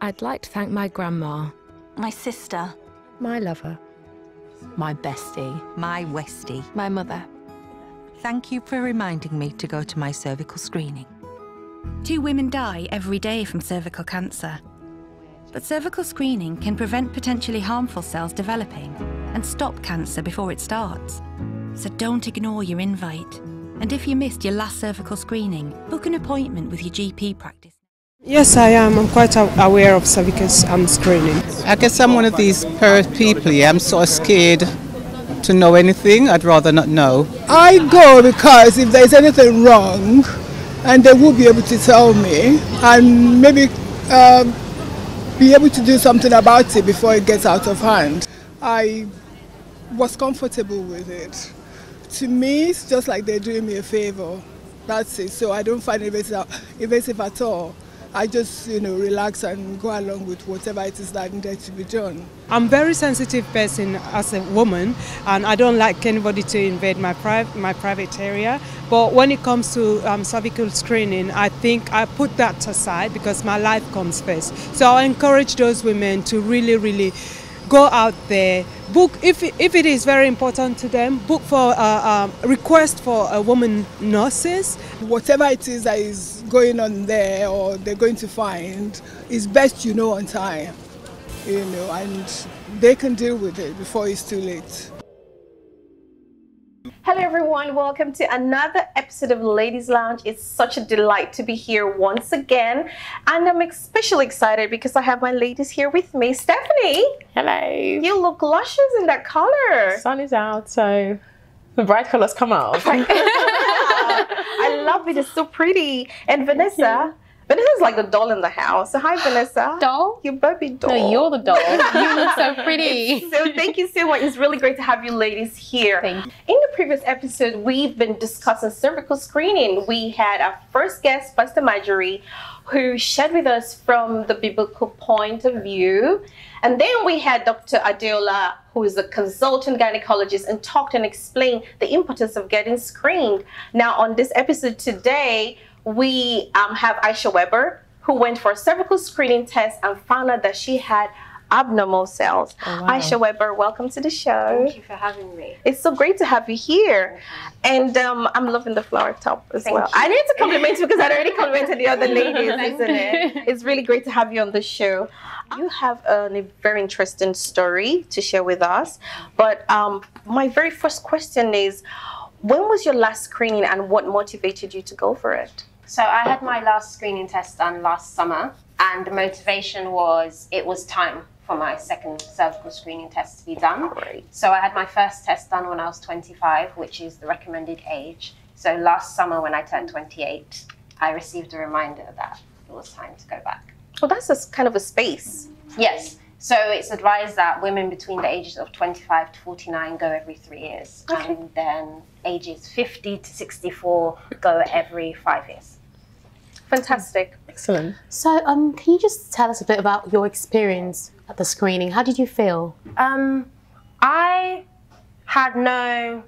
I'd like to thank my grandma, My sister. my lover, My bestie. My Westie. my mother. Thank you for reminding me to go to my cervical screening. 2 women die every day from cervical cancer. But cervical screening can prevent potentially harmful cells developing and stop cancer before it starts. So don't ignore your invite. And if you missed your last cervical screening, book an appointment with your GP practice. Yes, I am. I'm quite aware of cervical screening. I guess I'm one of these people, yeah, I'm sort of scared to know anything. I'd rather not know. I go because if there's anything wrong, and they will be able to tell me, and maybe be able to do something about it before it gets out of hand. I was comfortable with it. To me, it's just like they're doing me a favor. That's it. So I don't find it invasive at all. I just, relax and go along with whatever it is that needed to be done. I'm a very sensitive person as a woman, and I don't like anybody to invade my private area. But when it comes to cervical screening, I think I put that aside because my life comes first. So I encourage those women to really, really go out there, book, if it is very important to them, book for request for a woman nurses. Whatever it is that is going on there or they're going to find, it's best on time, and they can deal with it before it's too late. Hello everyone, welcome to another episode of Ladies Lounge. It's such a delight to be here once again, and I'm especially excited because I have my ladies here with me. Stephanie, hello. You look luscious in that color. Sun is out, so the bright colors come out. I love it, it's so pretty. And Vanessa, Vanessa's like the doll in the house. So hi Vanessa. Doll? Your baby doll. No, you're the doll. You look so pretty. So thank you so much. It's really great to have you ladies here. Thank you. In the previous episode, we've been discussing cervical screening. We had our first guest, Pastor Marjorie, who shared with us from the biblical point of view. And then we had Dr. Adeola, who is a consultant gynecologist, and talked and explained the importance of getting screened. Now on this episode today, we have ISHA Weber, who went for a cervical screening test and found out that she had abnormal cells. Oh, wow. ISHA Weber, welcome to the show. Thank you for having me. It's so great to have you here. And I'm loving the flower top as well. I need to compliment you because I already complimented the other ladies, isn't it? It's really great to have you on the show. You have a very interesting story to share with us. But my very first question is, when was your last screening and what motivated you to go for it? So I had my last screening test done last summer, and the motivation was it was time for my second cervical screening test to be done. Great. So I had my first test done when I was 25, which is the recommended age. So last summer when I turned 28, I received a reminder that it was time to go back. Well, that's just kind of a space. Yes. So it's advised that women between the ages of 25 to 49 go every 3 years. Okay. And then ages 50 to 64 go every 5 years. Fantastic. Excellent. So can you just tell us a bit about your experience at the screening? How did you feel? I had no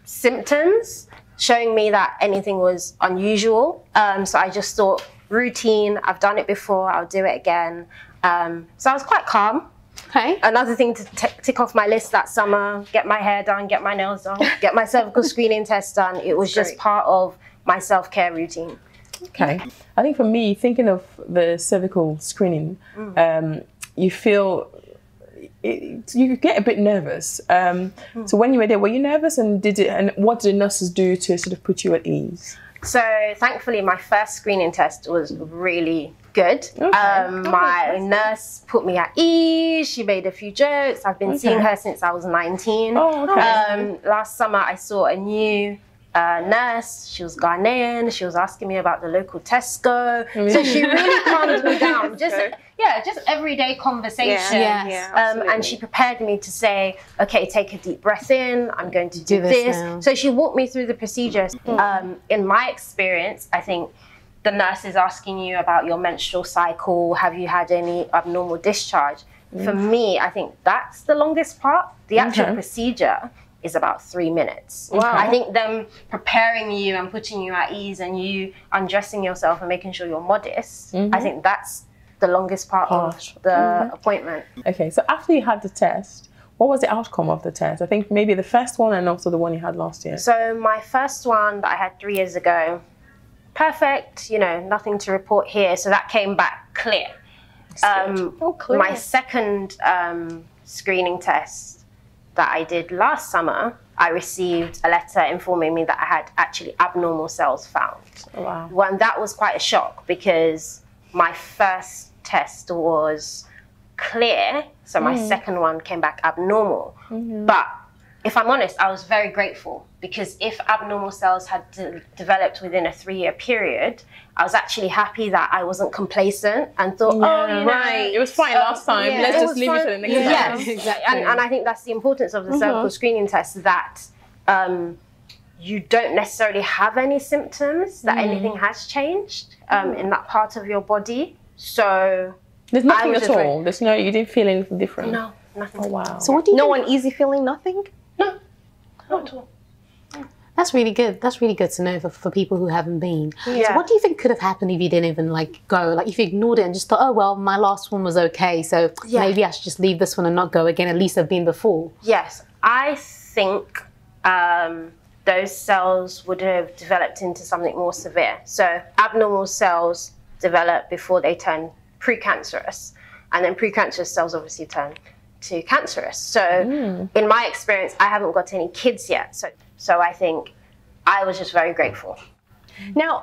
symptoms showing me that anything was unusual. So I just thought, routine, I've done it before, I'll do it again. So I was quite calm. Okay. Another thing to tick off my list that summer, get my hair done, get my nails done, get my cervical screening test done. It was just part of my self-care routine. Okay. I think for me, thinking of the cervical screening, you feel, you get a bit nervous. So when you were there, were you nervous, and what did the nurses do to sort of put you at ease? So thankfully, my first screening test was really good. Okay. My nurse put me at ease. She made a few jokes. I've been seeing her since I was 19. Oh, okay. Last summer, I saw a new nurse. She was Ghanaian. She was asking me about the local Tesco. So she really calmed me down. Just everyday conversation. And she prepared me to say, okay, take a deep breath in. I'm going to do this. So she walked me through the procedures. In my experience, I think the nurse is asking you about your menstrual cycle. Have you had any abnormal discharge? For me, I think that's the longest part. The actual procedure is about 3 minutes. Wow. I think them preparing you and putting you at ease and you undressing yourself and making sure you're modest, I think that's the longest part of the appointment. Okay, so after you had the test, what was the outcome of the test? I think maybe the first one and also the one you had last year. So my first one that I had 3 years ago, perfect, you know, nothing to report here. So that came back clear. Clear. My second screening test that I did last summer, I received a letter informing me that I had actually abnormal cells found. Oh, wow. Well, that was quite a shock because my first test was clear, so my second one came back abnormal. But if I'm honest, I was very grateful because if abnormal cells had developed within a 3-year period, I was actually happy that I wasn't complacent and thought, oh, you know, it was fine last time. Let's just leave it to the next time. Yes, exactly. And I think that's the importance of the cervical screening test, that you don't necessarily have any symptoms, that anything has changed in that part of your body. So there's nothing at all. There's no, you didn't feel anything different. No, nothing. Oh wow. So what do you think? uneasy feeling, nothing? No, not at all. That's really good. That's really good to know for people who haven't been. Yeah. So what do you think could have happened if you didn't even like go? Like if you ignored it and just thought, oh well, my last one was okay, so maybe I should just leave this one and not go again. At least I've been before. Yes, I think those cells would have developed into something more severe. So abnormal cells develop before they turn precancerous, and then precancerous cells obviously turn to cancerous. So in my experience, I haven't got any kids yet. So I think I was just very grateful. Now,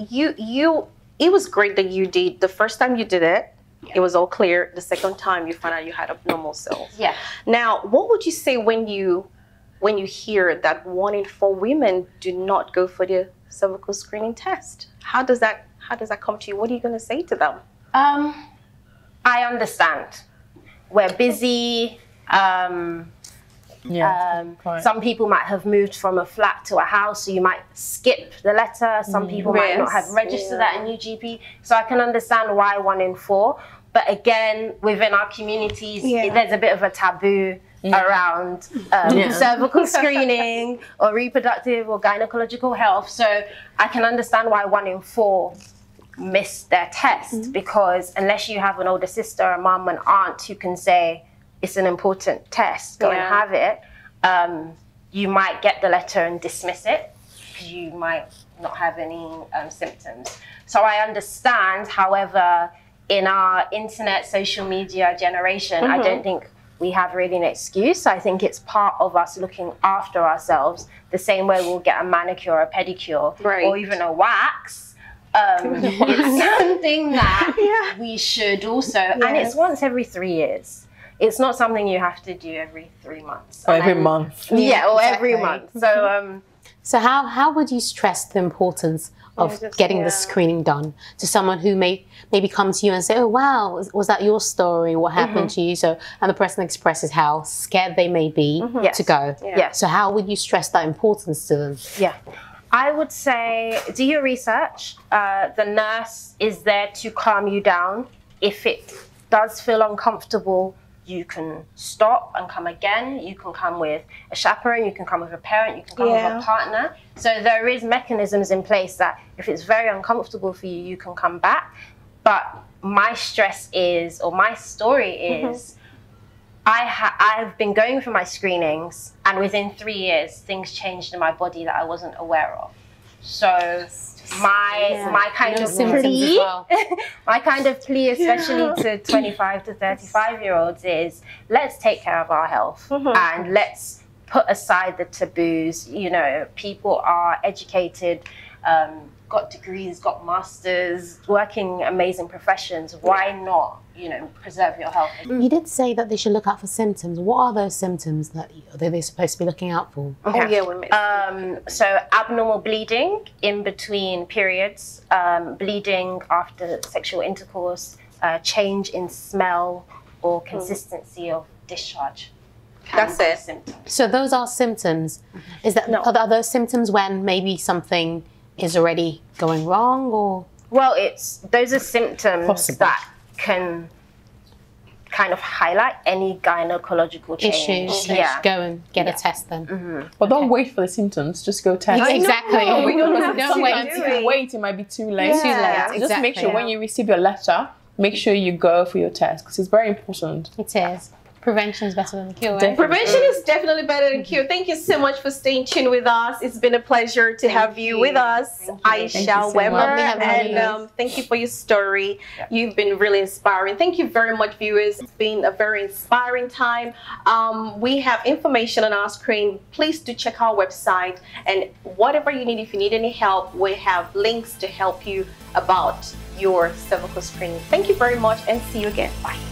it was great that you did, the first time you did it, it was all clear. The second time you found out you had abnormal cells. Yeah. Now, what would you say when you hear that 1 in 4 women do not go for the cervical screening test? How does that come to you? What are you going to say to them? I understand. We're busy. Some people might have moved from a flat to a house, so you might skip the letter. Some people might not have registered that in your GP. So I can understand why 1 in 4. But again, within our communities, there's a bit of a taboo around cervical screening or reproductive or gynecological health. So I can understand why 1 in 4 miss their test, because unless you have an older sister, a mum, an aunt who can say it's an important test, go and have it, you might get the letter and dismiss it because you might not have any symptoms. So I understand. However, in our internet social media generation, I don't think we have really an excuse. I think it's part of us looking after ourselves, the same way we'll get a manicure or a pedicure or even a wax. It's something that we should also, and it's once every 3 years. It's not something you have to do every 3 months. Or every month. Yeah, or every month. So, so how would you stress the importance of getting the screening done to someone who maybe come to you and say, oh wow, was that your story? What happened to you? So, and the person expresses how scared they may be to go. So how would you stress that importance to them? I would say do your research. The nurse is there to calm you down. If it does feel uncomfortable, you can stop and come again. You can come with a chaperone, you can come with a parent, you can come with a partner. So there is mechanisms in place that if it's very uncomfortable for you, you can come back. But my stress is, or my story is, I've been going for my screenings, and within 3 years, things changed in my body that I wasn't aware of. So my kind of plea, my kind of plea, especially to 25 to 35-year-olds, is let's take care of our health and let's put aside the taboos. You know, people are educated, got degrees, got masters, working amazing professions. Why not, you know, preserve your health? You did say that they should look out for symptoms. What are those symptoms that they're supposed to be looking out for? So abnormal bleeding in between periods, bleeding after sexual intercourse, change in smell or consistency of discharge. That's it. Symptoms. So those are symptoms. Is that are those symptoms when maybe something is already going wrong, or? Well, those are symptoms that can kind of highlight any gynecological change. Issues. Go and get a test then. But don't wait for the symptoms, just go test. Exactly. We don't wait. If you wait, it might be too late. Too late. Just make sure when you receive your letter, make sure you go for your test because it's very important. It is. Prevention is better than cure, right? Definitely. Prevention is definitely better than cure. Thank you so much for staying tuned with us. It's been a pleasure to have you with us, Aisha Weber. And thank you for your story. You've been really inspiring. Thank you very much, viewers. It's been a very inspiring time. We have information on our screen. Please do check our website. And whatever you need, if you need any help, we have links to help you about your cervical screening. Thank you very much and see you again. Bye.